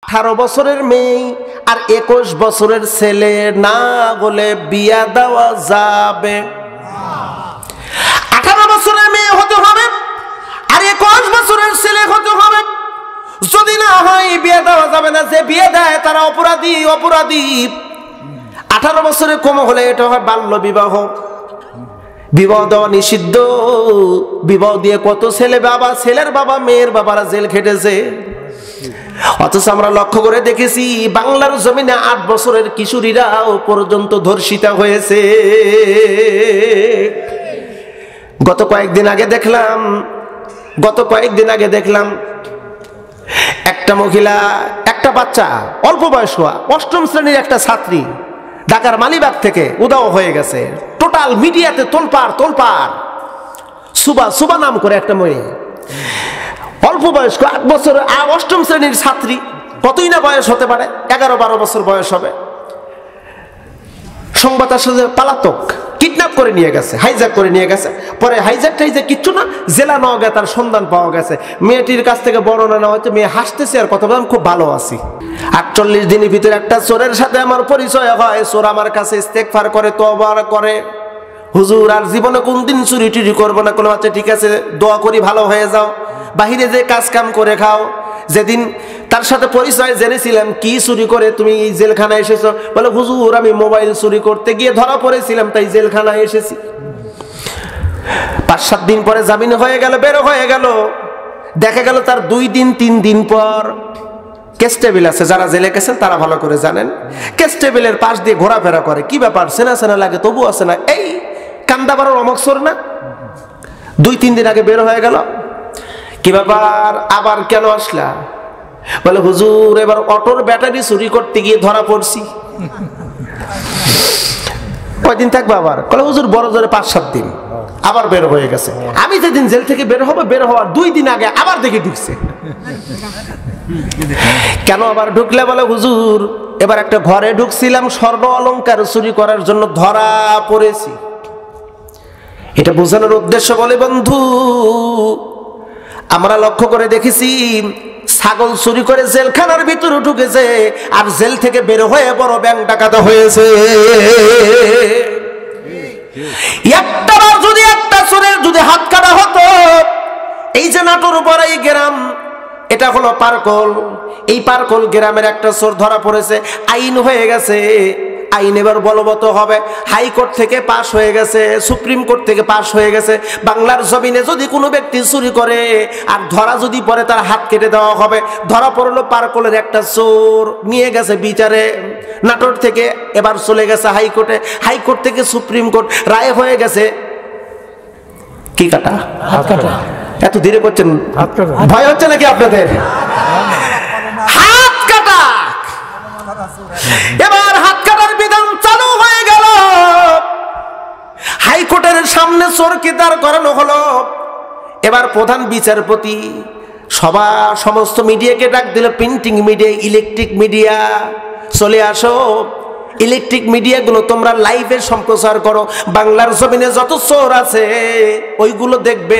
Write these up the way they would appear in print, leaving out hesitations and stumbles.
18 বছরের মেয়ে আর 21 বছরের ছেলে না হলে বিয়া দেওয়া যাবে। 18 বছরের মেয়ে হতে হবে আর 21 বছরের ছেলে হতে হবে। যদি না হয় বিয়ে দেওয়া যাবে না। যে বিয়ে দেয় তারা অপরাধী। 18 বছরের কম হলে এটা হয় বাল্য বিবাহ। বিবাহ দেওয়া নিষিদ্ধ। বিবাহ দিয়ে কত ছেলে বাবা, ছেলের বাবা, মেয়ের বাবারা জেল খেটেছে। অথচ আমরা লক্ষ্য করে দেখেছি বাংলার জমিনে 8 বছরের কিশোরীরাও পর্যন্ত ধর্ষিতা হয়েছে। গত কয়েকদিন আগে দেখলাম একটা মহিলা, একটা বাচ্চা, অল্প বয়স্ক 8ম শ্রেণীর একটা ছাত্রী ঢাকার মালিবাগ থেকে উধাও হয়ে গেছে। টোটাল মিডিয়াতে তোলপাড়। সুবা নাম করে একটা মেয়ে, অল্প বয়স্ক, 8 বছর, 8ম শ্রেণীর ছাত্রী। কতই না বয়স হতে পারে, 11-12 বছর বয়স হবে। সংবাদ আসলে পালাতক, কিডন্যাপ করে নিয়ে গেছে, হাইজ্যাক করে নিয়ে গেছে। পরে হাইজ্যাক কিচ্ছু না, জেলা নওগাঁ তার সন্ধান পাওয়া গেছে। মেয়েটির কাছ থেকে বর্ণনা নেওয়া হচ্ছে, মেয়ে হাসতেছে আর কথা বলেন খুব ভালো আছি। 48 দিনের ভিতরে একটা চোরের সাথে আমার পরিচয় হয়। চোর আমার কাছে ইস্তেগফার করে, তওবা করে, হুজুর আর জীবনে কোনদিন চুরি টুরি করবো না। কোনো আচ্ছা ঠিক আছে, দোয়া করি ভালো হয়ে যাও, বাহিরে যে কাজ কাম করে খাও। যেদিন তার সাথে পরিচয় জেনেছিলাম, কি চুরি করে তুমি এই জেলখানায় এসেছো? বলে হুজুর আমি মোবাইল চুরি করতে গিয়ে ধরা পড়েছিলাম, তাই জেলখানায় এসেছি। 5-7 দিন পরে জামিন হয়ে গেল, বের হয়ে গেল। দেখা গেল তার 2-3 দিন পর কেস টেবিল আছে, যারা জেলে গেছেন তারা ভালো করে জানেন। কেস টেবিলের পাশ দিয়ে ঘোরাফেরা করে। কি ব্যাপার, চেনা লাগে, তবু আছে না, এই কান্দাবাড়ার অমক চোর না? 2-3 দিন আগে বের হয়ে গেল। কি ব্যাপার, আবার কেন আসলা? বলে হুজুর এবার অটোর ব্যাটারি চুরি করতে গিয়ে ধরা পড়ছি। কয়দিন থাকবে আবার? বলে হুজুর বড় জোরে 5-7 দিন। আবার বের হয়ে গেছে। আমি যেদিন জেল থেকে বের হওয়ার 2 দিন আগে আবার দেখে ঢুকছে। কেন আবার ঢুকলে? বলে হুজুর এবার একটা ঘরে ঢুকছিলাম, স্বর্ণ অলংকার চুরি করার জন্য ধরা পড়েছি। এটা বোঝানোর উদ্দেশ্য, বলে বন্ধু আমরা লক্ষ্য করে দেখেছি ছাগল চুরি করে জেলখানার ভিতরে ঢুকেছে, আর জেল থেকে বের হয়ে বড় ব্যাংক ডাকাত হয়েছে। একটাবার যদি একটা চোরের যদি হাত কাটা হতো, এই যে নাটোর উপর এই গ্রাম, এটা হলো পারকল। এই পারকল গ্রামের একটা চোর ধরা পড়েছে, আইন হয়ে গেছে। আইন এবার বলবৎ হবে। হাইকোর্ট থেকে পাশ হয়ে গেছে, সুপ্রিম কোর্ট থেকে পাশ হয়ে গেছে। বাংলার জমিনে যদি কোনো ব্যক্তি চুরি করে আর ধরা যদি পড়ে, তার হাত কেটে দেওয়া হবে। ধরা পড়লো পারকলের একটা চোর, নিয়ে গেছে বিচারে। নাটোর থেকে এবার চলে গেছে হাইকোর্টে, হাইকোর্ট থেকে সুপ্রিম কোর্ট, রায় হয়ে গেছে কি কাটা? হাত কাটা। এত ধীরে করছেন, ভয় হচ্ছে নাকি আপনাদের? হাত কাটা। এবার হাত কাটার বিধান চালু হয়ে গেল। হাইকোর্টের সামনে চোরকে দাঁড় করানো হলো। এবার প্রধান বিচারপতি সমস্ত মিডিয়াকে ডাক দিল, প্রিন্টিং মিডিয়া, ইলেকট্রিক মিডিয়া, চলে আসো। ইলেকট্রিক মিডিয়াগুলো তোমরা লাইভে সম্প্রচার করো। বাংলার জমিনে যত চোর আছে ওইগুলো দেখবে।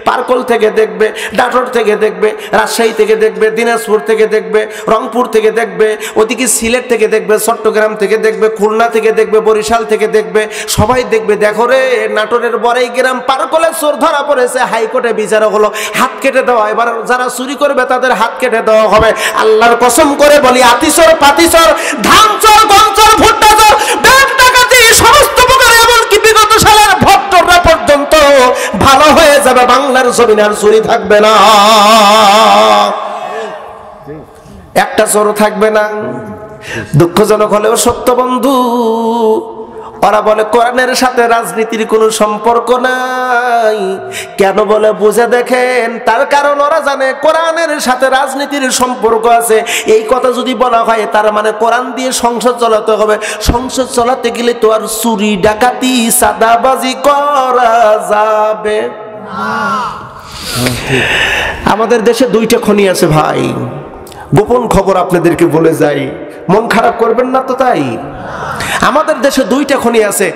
পারকল থেকে দেখবে, নাটোর থেকে দেখবে, রাজশাহী থেকে দেখবে, দিনাজপুর থেকে দেখবে, রংপুর থেকে দেখবে, ওদিকে সিলেট থেকে দেখবে, চট্টগ্রাম থেকে দেখবে, খুলনা থেকে দেখবে, বরিশাল থেকে দেখবে, সবাই দেখবে। দেখো রে, নাটোরের বড়াই গ্রাম পারকলে চোর ধরা পড়েছে, হাইকোর্টে বিচার হলো, হাত কেটে দেওয়া। এবার যারা চুরি করবে তাদের হাত কেটে দেওয়া হবে। আল্লাহর কসম করে বলি, আতিচোর, পাতিচোর, ধান চোর, গম চোর, ভুট্টা চোর, ব্যাংক ডাকাতি, সমস্ত প্রকার, এমনকি বিগত সালের ভোটরা পর্যন্ত ভালো হয়ে যাবে। বাংলার জমিনে আর চুরি থাকবে না, একটা চোর থাকবে না। দুঃখজনক হলেও সত্য বন্ধু, ওরা বলে কোরআনের সাথে রাজনীতির কোনো সম্পর্ক নাই। কেন বলে বুঝে দেখেন, তার কারণ ওরা জানে কোরআনের সাথে রাজনীতির সম্পর্ক আছে। এই কথা যদি বলা হয়, তার মানে কোরআন দিয়ে সংসদ চালাতে হবে। সংসদ চালাতে গেলে তো আর চুরি ডাকাতি সাদাবাজি করা যাবে না। আমাদের দেশে 2টা খনি আছে ভাই, গোপন খবর আপনাদেরকে বলে যাই, মন খারাপ করবেন না তো। তাই আমাদের দেশে 2টা খনি আছে।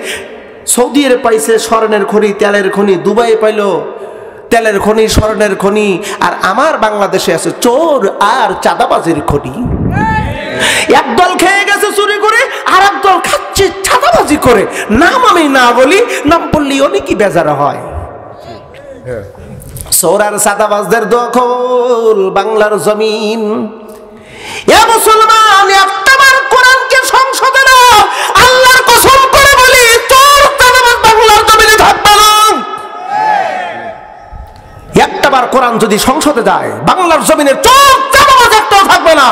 সৌদি আরব পাইছে স্বর্ণের খনি, তেলের খনি। দুবাই পাইলো তেলের খনি, স্বর্ণের খনি, আর আমার বাংলাদেশে আছে চোর আর চাঁদাবাজির খনি। একদল খেয়ে গেছে চুরি করে, আর একদল খাচ্ছে চাঁদাবাজি করে। নাম আমি না বলি, নাম বললি অনেকই বেজার হয়। চোর আর চাঁদাবাজদের দখল বাংলার জমিন। এ মুসলমান, একটাবার কোরআনকে সংসদে না, আল্লাহর কসম করে বলি, চোর চাঁদাবাজ বাংলার জমিনে থাকবে না। একটাবার কোরআন যদি সংসদে যায়, বাংলার জমিনে চোর চাঁদাবাজ একটাও থাকবে না।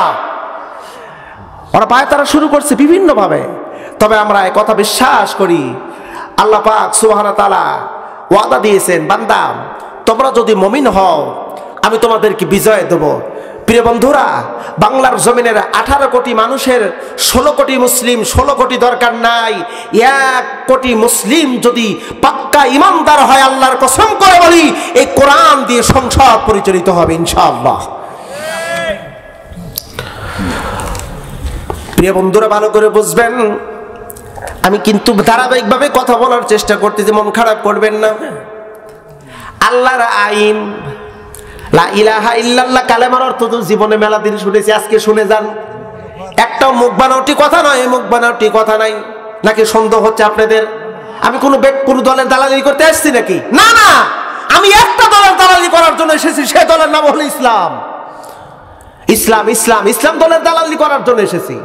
ওরা পায় তারা শুরু করছে বিভিন্ন ভাবে। তবে আমরা এক কথা বিশ্বাস করি, আল্লাহ পাক সুবহানাহু ওয়া তাআলা ওয়াদা দিয়েছেন, বান্দা তোমরা যদি মুমিন হও আমি তোমাদেরকে বিজয় দেব। প্রিয় বন্ধুরা, বাংলার জমিনের 18 কোটি মানুষের 16 কোটি মুসলিম, 16 কোটি দরকার নাই, 1 কোটি মুসলিম যদি পাক্কা ইমানদার হয়, আল্লাহর কসম করে বলি, এই কোরআন দিয়ে সংসদ পরিচালিত হবে ইনশাআল্লাহ। প্রিয় বন্ধুরা, ভালো করে বুঝবেন, আমি কিন্তু ধারাবাহিকভাবে কথা বলার চেষ্টা করতেছি, মন খারাপ করবেন না। আল্লাহর আইন, লা ইলাহা ইল্লাল্লাহ কালেমার অর্থ তো জীবনে মেলা দিন শুনেছি, আজকে শুনে যান। একটাও মুখ বানাওটি কথা নয়, মুখ বানাওটি কথা নাই। নাকি সন্দেহ হচ্ছে আপনাদের আমি কোনো দলের দালালি করতে আসছি নাকি? না না, আমি একটা দলের দালালি করার জন্য এসেছি, সে দলের নাম হলো ইসলাম। ইসলাম ইসলাম ইসলাম দলের দালালি করার জন্য এসেছি।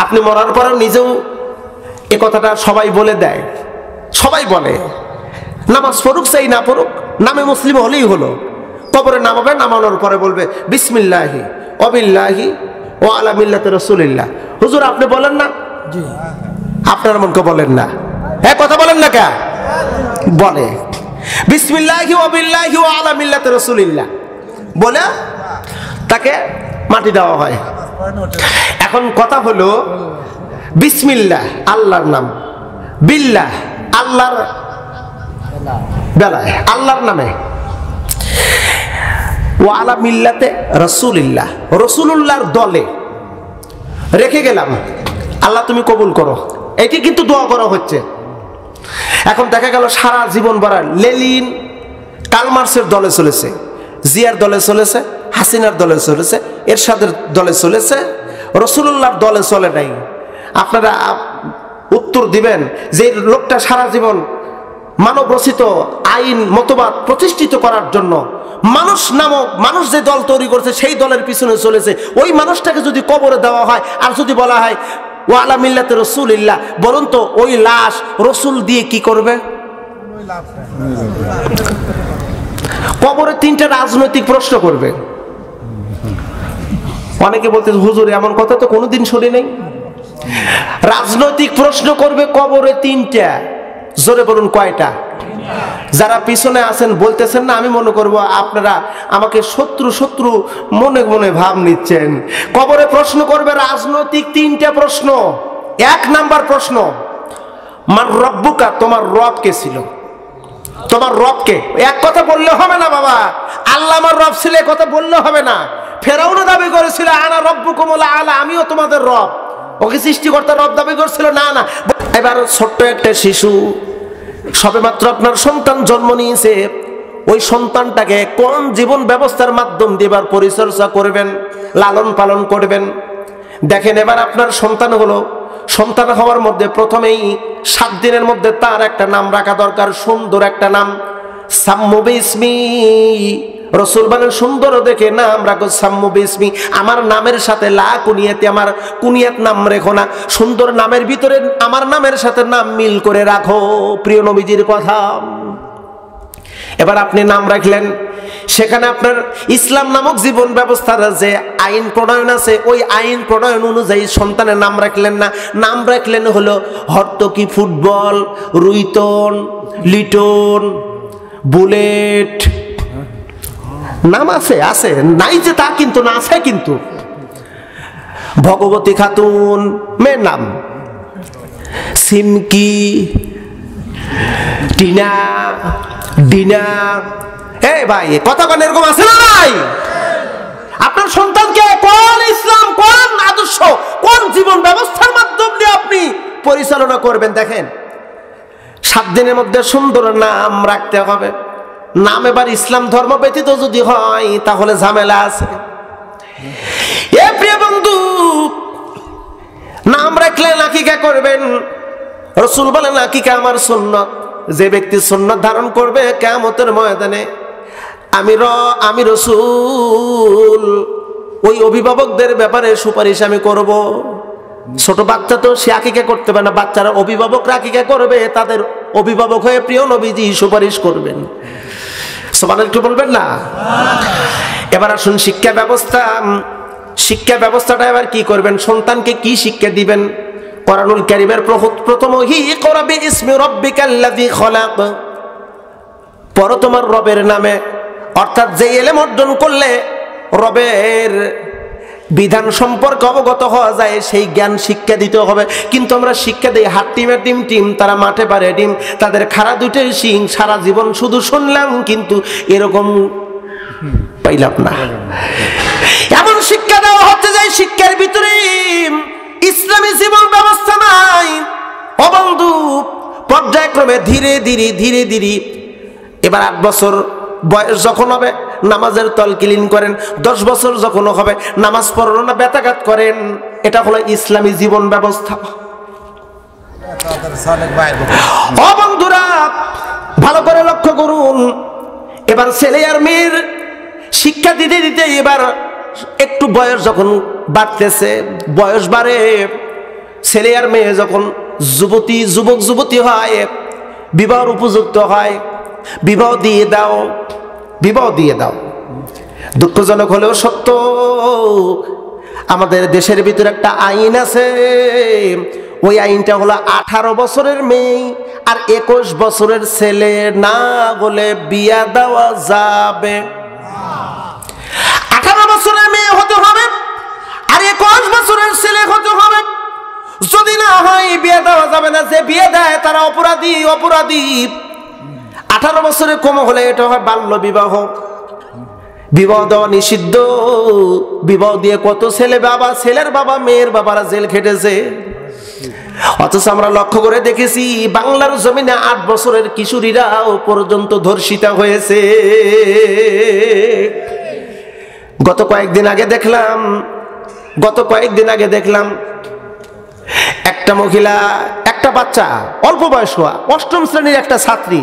আপনি মরার পরেও নিজেও এ কথাটা সবাই বলে দেয়, সবাই বলে, নামাজ পড়ুক চাই না পড়ুক, নামে মুসলিম হলেই হলো। কবরে নামাবে, নামানোর পরে বলবে বিসমিল্লাহি ওয়াবিল্লাহি ওয়া আলা মিল্লাতি রাসূলিল্লাহ। হুজুর আপনি বলেন না? জি। আপনার মনকে বলেন না, হ্যাঁ কথা বলেন না কে? বলে বিসমিল্লাহি ওয়াবিল্লাহি ওয়া আলা মিল্লাতি রাসূলিল্লাহ বলে তাকে মাটি দেওয়া হয়। এখন কথা হলো, বিসমিল্লাহ আল্লাহর নাম, বিল্লাহ আল্লাহর বেলায়, আল্লাহর নামে, ওয়া আলা মিল্লাতে রাসূলিল্লাহ, রাসূলুল্লাহর দলে রেখে গেলাম, আল্লাহ তুমি কবুল করো। এটি কিন্তু দোয়া করা হচ্ছে। এখন দেখা গেল সারা জীবন ভরা লেনিন কালমার্সের দলে চলেছে, জিয়ার দলে চলেছে, হাসিনার দলে চলেছে, এরশাদের দলে চলেছে, রাসূলুল্লাহর দলে চলে নাই। আপনারা উত্তর দিবেন যে লোকটা সারা জীবন মানব রচিত আইন মতবাদ প্রতিষ্ঠিত করার জন্য মানুষ যে দল তৈরি করছে সেই দলের পিছনে চলেছে, ওই মানুষটাকে যদি কবরে দেওয়া হয় আর যদি বলা হয় ওয়া আলা মিল্লাতি রাসূলিল্লাহ, বলুন তো ওই লাশ রসুল দিয়ে কি করবে? কবরে 3টা রাজনৈতিক প্রশ্ন করবে। অনেকে বলতে, হুজুর এমন কথা তো কোনোদিন শুনি নাই। রাজনৈতিক প্রশ্ন করবে কবরে 3টা। জোরে বলুন কয়টা? যারা পিছনে আছেন বলতেছেন না, আমি মনে করব আপনারা আমাকে শত্রু মনে মনে ভাব নিচ্ছেন। কবরে প্রশ্ন করবে রাজনৈতিক 3টা প্রশ্ন। 1 নাম্বার প্রশ্ন, মান রব্বুকা, তোমার রব কে ছিল? তোমার রবকে। এক কথা বললে হবে না বাবা, আল্লাহ আমার রব ছিল এ কথা বললে হবে না। ফেরাউনও দাবি করেছিল আনা রব্বুকুমুল আলা, আমিও তোমাদের রব। ওকে সৃষ্টিকর্তা রব দাবি করেছিল না না। এবার ছোট্ট একটা শিশু সবেমাত্র আপনার সন্তান জন্ম নিয়েছে, ওই সন্তানটাকে কোন জীবন ব্যবস্থার মাধ্যম দিয়ে এবার পরিচর্যা করবেন, লালন পালন করবেন? দেখেন, এবার আপনার সন্তান হলো, সন্তান হওয়ার মধ্যে প্রথমেই 7 দিনের মধ্যে তার একটা নাম রাখা দরকার, সুন্দর একটা নাম। সাম্মু বিসমি, রসুল বলেন সুন্দর দেখে নাম রাখো, সাম্মু বিসমি। আমার নামের সাথে লা কুনিয়াতি, আমার কুনিয়াত নাম রেখো না, সুন্দর নামের ভিতরে আমার নামের সাথে নাম মিল করে রাখো, প্রিয় নবীজির কথা। এবার আপনি নাম রাখলেন, সেখানে আপনার ইসলাম নামক জীবন ব্যবস্থার যে আইন প্রণয়ন আছে, ওই আইন প্রণয়ন অনুযায়ী সন্তানের নাম রাখলেন না, নাম রাখলেন হলো হর্তকি, ফুটবল, রুইতন, লিটন, বুলেট। নাম আছে, আছে নাই যে তা কিন্তু না, আছে কিন্তু। ভগবতী খাতুন মেয়ের নাম, সিমকি, টিনা, ডিনা। এই ভাই কথা বলেন, এরকম আছে না ভাই? আপনার সন্তানকে কোন ইসলাম, কোন আদর্শ, কোন জীবন ব্যবস্থার মাধ্যম দিয়ে আপনি পরিচালনা করবেন? দেখেন, 7 দিনের মধ্যে সুন্দর নাম রাখতে হবে। নাম এবার ইসলাম ধর্ম ব্যতীত যদি হয় তাহলে ঝামেলা আছে। এ প্রিয় বন্ধু, নাম রাখলে আকিকা করবেন। রাসূল বলেন আকিকা আমার সুন্নাত। যে ব্যক্তি সুন্নাত ধারণ করবে কিয়ামতের ময়দানে আমি রাসূল ওই অভিভাবকদের ব্যাপারে সুপারিশ আমি করব। ছোট বাচ্চা তো সে আকিকা করতে পারে না, বাচ্চারা অভিভাবকরা আকিকা করবে, তাদের অভিভাবক হয়ে প্রিয় নবীজি সুপারিশ করবেন। সুবহানাল্লাহ একটু বলবেন না? এবার আসুন শিক্ষা ব্যবস্থাটা এবার কি করবেন, সন্তানকে কি শিক্ষা দিবেন? কোরআনুল কারীমের প্রথম ইকরা বিইসমি রাব্বিকাল্লাযী খলাক, পড়ো তোমার রবের নামে। অর্থাৎ যে ইলম অর্জন করলে রবের বিধান সম্পর্কে অবগত হওয়া যায় সেই জ্ঞান শিক্ষা দিতে হবে। কিন্তু আমরা শিক্ষা দিই হাত টিমের টিম, তারা মাঠে পারে ডিম, তাদের খাড়া দুইটার শিং, সারা জীবন শুধু শুনলাম কিন্তু এরকম পাইলাম না। এমন শিক্ষা দেওয়া হচ্ছে যে শিক্ষার ভিতরে ইসলামী জীবন ব্যবস্থা নাই। ও বন্ধু, পর্যায়ক্রমে ধীরে ধীরে এবার 8 বছর বয়স যখন হবে নামাজের তলকিলিন করেন, 10 বছর যখন হবে নামাজ পড়ানো না ব্যতাঘাত করেন। এটা হলো ইসলামী জীবন ব্যবস্থা। ও বন্ধুরা, ভালো করে লক্ষ্য করুন। এবার ছেলে আর মেয়ের শিক্ষা দিতে এবার একটু বয়স যখন বাড়তেছে, বয়স বাড়ে, ছেলে আর মেয়ে যখন যুবক যুবতী হয়, বিবাহের উপযুক্ত হয়, বিবাহ দিয়ে দাও। দুঃখজনক হলেও সত্য, আমাদের দেশের ভিতরে একটা আইন আছে। ওই আইনটা হলো 18 বছরের মেয়ে আর 21 বছরের ছেলে না হলে বিয়া দেওয়া যাবে। 18 বছরের মেয়ে হতে হবে আর 21 বছরের ছেলে হতে হবে। যদি না হয় বিয়ে দেওয়া যাবে না। যে বিয়ে দেয় তারা অপরাধী। 18 বছরের কম হলে এটা হয় বাল্য বিবাহ। বিবাহ দেওয়া নিষিদ্ধ। বিবাহ দিয়ে কত ছেলের বাবা মেয়ের বাবারা জেল খেটেছে। অথচ আমরা লক্ষ্য করে দেখেছি বাংলার জমিনে 8 বছরের কিশোরীরাও পর্যন্ত ধর্ষিতা হয়েছে। গত কয়েকদিন আগে দেখলাম একটা মহিলা, একটা বাচ্চা, অল্প বয়স হওয়া 8ম শ্রেণীর একটা ছাত্রী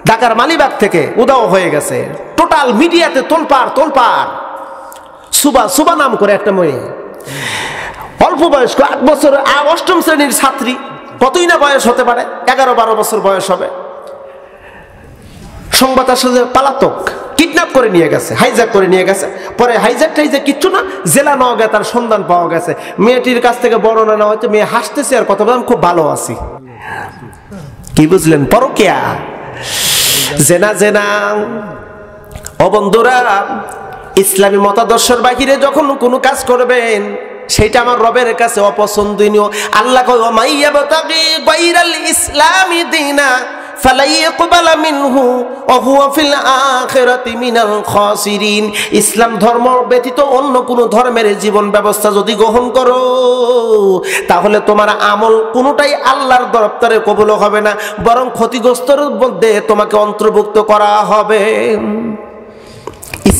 ঢাকার মালিবাগ থেকে উধাও হয়ে গেছে। টোটাল মিডিয়াতে তোলপাড়। সুবা নাম করে একটা মেয়ে, অল্প বয়স্ক, 8 বছর, 8ম শ্রেণীর ছাত্রী, কতই না বয়স হতে পারে, 11-12 বছর বয়স হবে। সংবাদ আসলে পালাতক, কিডন্যাপ করে নিয়ে গেছে, হাইজ্যাক করে নিয়ে গেছে। পরে হাইজ্যাকটাই যে কিচ্ছু না, জেলা নওগাঁ তার সন্ধান পাওয়া গেছে। মেয়েটির কাছ থেকে বর্ণনা নেওয়া হচ্ছে, মেয়ে হাসতেছে আর কথা বলেন খুব ভালো আছি। কি বুঝলেন? পরকিয়া, জেনা। ও বন্ধুরা, ইসলামী মতাদর্শের বাহিরে যখন কোনো কাজ করবেন সেটা আমার রবের কাছে অপছন্দনীয়। আল্লাহ কয় মাইয়াবতাগি গায়রাল ইসলামি দীনা ফালাইয়াকবালা মিনহু ওয়া হুয়া ফিল আখিরাতি মিনাল খাসিরিন। ইসলাম ধর্ম ব্যতীত অন্য কোনো ধর্মের জীবন ব্যবস্থা যদি গ্রহণ করো তাহলে তোমার আমল কোনোটাই আল্লাহর দরবারে কবুল হবে না, বরং ক্ষতিগ্রস্তর মধ্যে তোমাকে অন্তর্ভুক্ত করা হবে।